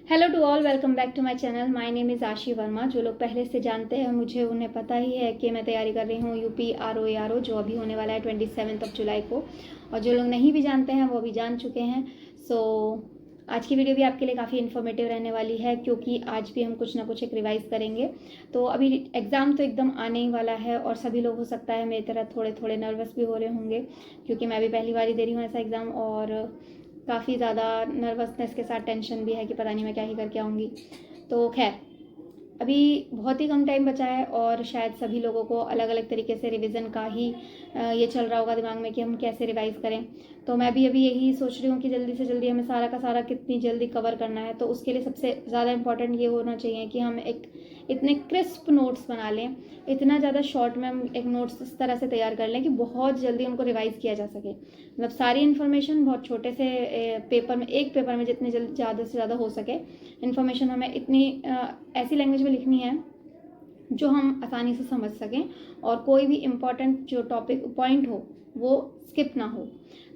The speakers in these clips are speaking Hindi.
Hello to all, welcome back to my channel. My name is Ashi Verma. जो लोग पहले से जानते हैं मुझे, उन्हें पता ही है कि मैं तैयारी कर रही हूँ यूपी ROARO, जो अभी होने वाला है 27 जुलाई को। और जो लोग नहीं भी जानते हैं वो भी जान चुके हैं। सो आज की वीडियो भी आपके लिए काफ़ी इन्फॉर्मेटिव रहने वाली है, क्योंकि आज भी हम कुछ ना कुछ एक रिवाइज़ करेंगे। तो अभी एग्ज़ाम तो एकदम आने ही वाला है, और सभी लोग हो सकता है मेरी तरह थोड़े थोड़े नर्वस भी हो रहे होंगे, क्योंकि मैं भी पहली बार ही दे रही हूँ ऐसा एग्ज़ाम। और काफ़ी ज़्यादा नर्वसनेस के साथ टेंशन भी है कि पता नहीं मैं क्या ही करके आऊँगी। तो खैर, अभी बहुत ही कम टाइम बचा है, और शायद सभी लोगों को अलग अलग तरीके से रिवीजन का ही ये चल रहा होगा दिमाग में कि हम कैसे रिवाइज़ करें। तो मैं भी अभी यही सोच रही हूँ कि जल्दी से जल्दी हमें सारा का सारा कितनी जल्दी कवर करना है। तो उसके लिए सबसे ज़्यादा इम्पॉर्टेंट ये होना चाहिए कि हम एक इतने क्रिस्प नोट्स बना लें, इतना ज़्यादा शॉर्ट में हम एक नोट्स इस तरह से तैयार कर लें कि बहुत जल्दी उनको रिवाइज़ किया जा सके। मतलब सारी इन्फॉर्मेशन बहुत छोटे से पेपर में, एक पेपर में जितनी जल्दी ज़्यादा से ज़्यादा हो सके इन्फॉर्मेशन हमें इतनी ऐसी लैंग्वेज में लिखनी है जो हम आसानी से समझ सकें, और कोई भी इम्पॉर्टेंट जो टॉपिक पॉइंट हो वो स्किप ना हो।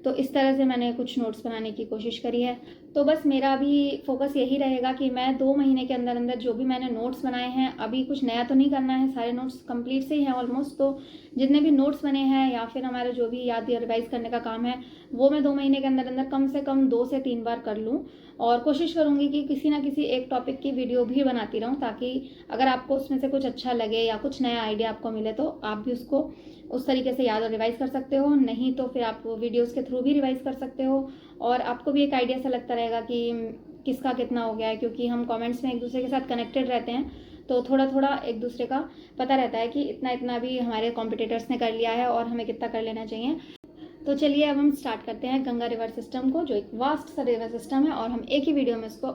तो इस तरह से मैंने कुछ नोट्स बनाने की कोशिश करी है। तो बस मेरा भी फोकस यही रहेगा कि मैं 2 महीने के अंदर अंदर जो भी मैंने नोट्स बनाए हैं, अभी कुछ नया तो नहीं करना है, सारे नोट्स कंप्लीट से ही हैं ऑलमोस्ट। तो जितने भी नोट्स बने हैं या फिर हमारे जो भी याद या रिवाइज करने का काम है, वो मैं 2 महीने के अंदर अंदर कम से कम 2 से 3 बार कर लूँ। और कोशिश करूँगी कि किसी ना किसी एक टॉपिक की वीडियो भी बनाती रहूँ, ताकि अगर आपको उसमें से कुछ अच्छा लगे या कुछ नया आइडिया आपको मिले तो आप भी उसको उस तरीके से याद और रिवाइज कर सकते हो। नहीं तो फिर आप वीडियोस के थ्रू भी रिवाइज कर सकते हो, और आपको भी एक आइडिया सा लगता रहेगा कि किसका कितना हो गया है, क्योंकि हम कमेंट्स में एक दूसरे के साथ कनेक्टेड रहते हैं। तो थोड़ा थोड़ा एक दूसरे का पता रहता है कि इतना इतना भी हमारे कॉम्पिटिटर्स ने कर लिया है और हमें कितना कर लेना चाहिए। तो चलिए अब हम स्टार्ट करते हैं गंगा रिवर सिस्टम को, जो एक वास्ट सा रिवर सिस्टम है, और हम एक ही वीडियो में उसको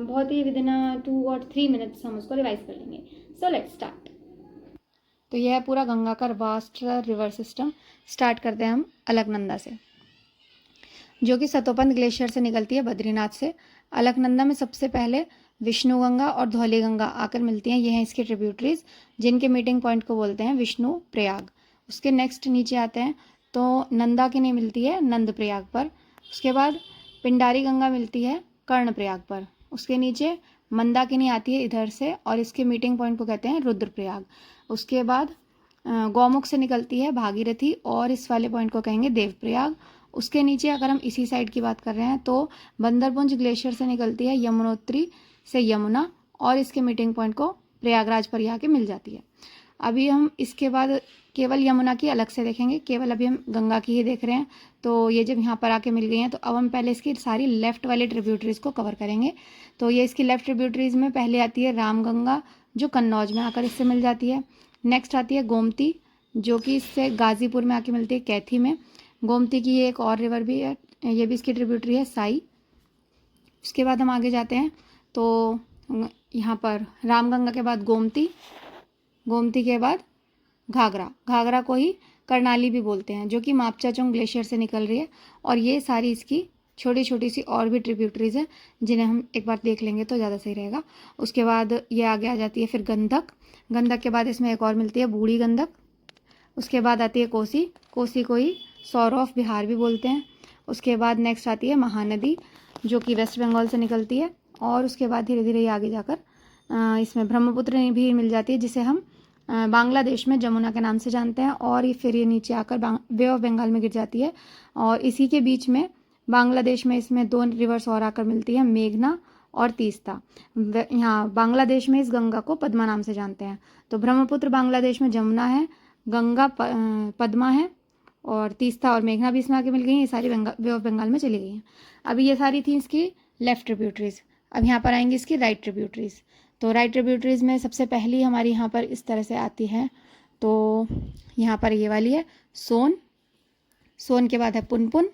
बहुत ही विद इन 2 और 3 मिनट्स हम उसको रिवाइज कर लेंगे। So let's start. तो यह है पूरा गंगा का वास्ट रिवर सिस्टम। स्टार्ट करते हैं हम अलकनंदा से, जो कि सतोपंथ ग्लेशियर से निकलती है बद्रीनाथ से। अलकनंदा में सबसे पहले विष्णु गंगा और धौली गंगा आकर मिलती हैं। ये हैं इसके ट्रिब्यूटरीज, जिनके मीटिंग पॉइंट को बोलते हैं विष्णु प्रयाग। उसके नेक्स्ट नीचे आते हैं तो नंदाकिनी मिलती है नंद प्रयाग पर। उसके बाद पिंडारी गंगा मिलती है कर्ण प्रयाग पर। उसके नीचे मंदाकिनी आती है इधर से, और इसके मीटिंग पॉइंट को कहते हैं रुद्रप्रयाग। उसके बाद गौमुख से निकलती है भागीरथी, और इस वाले पॉइंट को कहेंगे देवप्रयाग। उसके नीचे अगर हम इसी साइड की बात कर रहे हैं तो बंदरपुंज ग्लेशियर से निकलती है यमुनोत्री से यमुना, और इसके मीटिंग पॉइंट को प्रयागराज पर आके मिल जाती है। अभी हम इसके बाद केवल यमुना की अलग से देखेंगे, केवल अभी हम गंगा की ही देख रहे हैं। तो ये जब यहाँ पर आके मिल गई हैं तो अब हम पहले इसकी सारी लेफ्ट वाली ट्रिब्यूटरीज को कवर करेंगे। तो ये इसकी लेफ्ट ट्रिब्यूटरीज में पहले आती है रामगंगा, जो कन्नौज में आकर इससे मिल जाती है। नेक्स्ट आती है गोमती, जो कि इससे गाजीपुर में आके मिलती है कैथी में। गोमती की ये एक और रिवर भी है, ये भी इसकी ट्रिब्यूटरी है साई। उसके बाद हम आगे जाते हैं तो यहाँ पर रामगंगा के बाद गोमती, गोमती के बाद घाघरा, घाघरा को ही करनाली भी बोलते हैं, जो कि मापचाचोंग ग्लेशियर से निकल रही है। और ये सारी इसकी छोटी छोटी सी और भी ट्रिब्यूटरीज हैं, जिन्हें हम एक बार देख लेंगे तो ज़्यादा सही रहेगा। उसके बाद ये आगे आ जाती है फिर गंधक। गंधक के बाद इसमें एक और मिलती है बूढ़ी गंधक। उसके बाद आती है कोसी, कोसी को ही सौर ऑफ बिहार भी बोलते हैं। उसके बाद नेक्स्ट आती है महानदी, जो कि वेस्ट बंगाल से निकलती है। और उसके बाद धीरे धीरे आगे जाकर इसमें ब्रह्मपुत्र भी मिल जाती है, जिसे हम बांग्लादेश में जमुना के नाम से जानते हैं। और ये फिर ये नीचे आकर बे ऑफ बंगाल में गिर जाती है। और इसी के बीच में बांग्लादेश में इसमें 2 रिवर्स और आकर मिलती है, मेघना और तीस्ता। यहाँ बांग्लादेश में इस गंगा को पद्मा नाम से जानते हैं। तो ब्रह्मपुत्र बांग्लादेश में जमुना है, गंगा पद्मा है, और तीस्ता और मेघना भी इसमें आके मिल गई हैं। ये सारी बे ऑफ बंगाल में चली गई हैं। अभी ये सारी थी इसकी लेफ्ट ट्रिब्यूटरीज। अब यहाँ पर आएंगी इसकी राइट ट्रिब्यूटरीज। तो राइट ट्रिब्यूटरीज में सबसे पहली हमारी यहाँ पर इस तरह से आती है। तो यहाँ पर ये वाली है सोन, सोन के बाद है पुनपुन,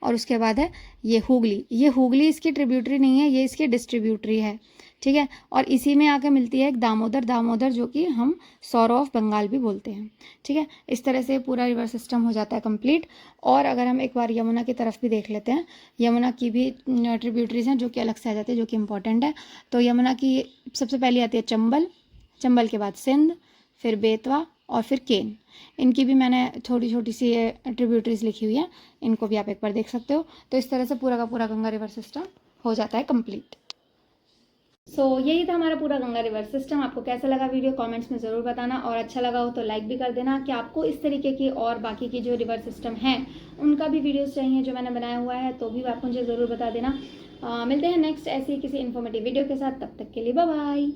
और उसके बाद है ये हुगली। ये हुगली इसकी ट्रिब्यूटरी नहीं है, ये इसकी डिस्ट्रीब्यूटरी है, ठीक है। और इसी में आके मिलती है एक दामोदर, दामोदर जो कि हम सौर ऑफ बंगाल भी बोलते हैं, ठीक है। इस तरह से पूरा रिवर सिस्टम हो जाता है कंप्लीट। और अगर हम एक बार यमुना की तरफ भी देख लेते हैं, यमुना की भी ट्रिब्यूटरीज हैं जो कि अलग से आ जाती है, जो कि इंपॉर्टेंट है। तो यमुना की सबसे पहले आती है चंबल, चंबल के बाद सिंध, फिर बेतवा और फिर केन। इनकी भी मैंने छोटी छोटी सी ट्रिब्यूटरीज लिखी हुई है, इनको भी आप एक बार देख सकते हो। तो इस तरह से पूरा का पूरा गंगा रिवर सिस्टम हो जाता है कंप्लीट। यही था हमारा पूरा गंगा रिवर सिस्टम। आपको कैसा लगा वीडियो कमेंट्स में ज़रूर बताना, और अच्छा लगा हो तो लाइक भी कर देना। कि आपको इस तरीके की और बाकी की जो रिवर सिस्टम हैं उनका भी वीडियोस चाहिए जो मैंने बनाया हुआ है, तो भी आप मुझे ज़रूर बता देना। मिलते हैं नेक्स्ट ऐसी किसी इन्फॉर्मेटिव वीडियो के साथ, तब तक के लिए बाय बाय।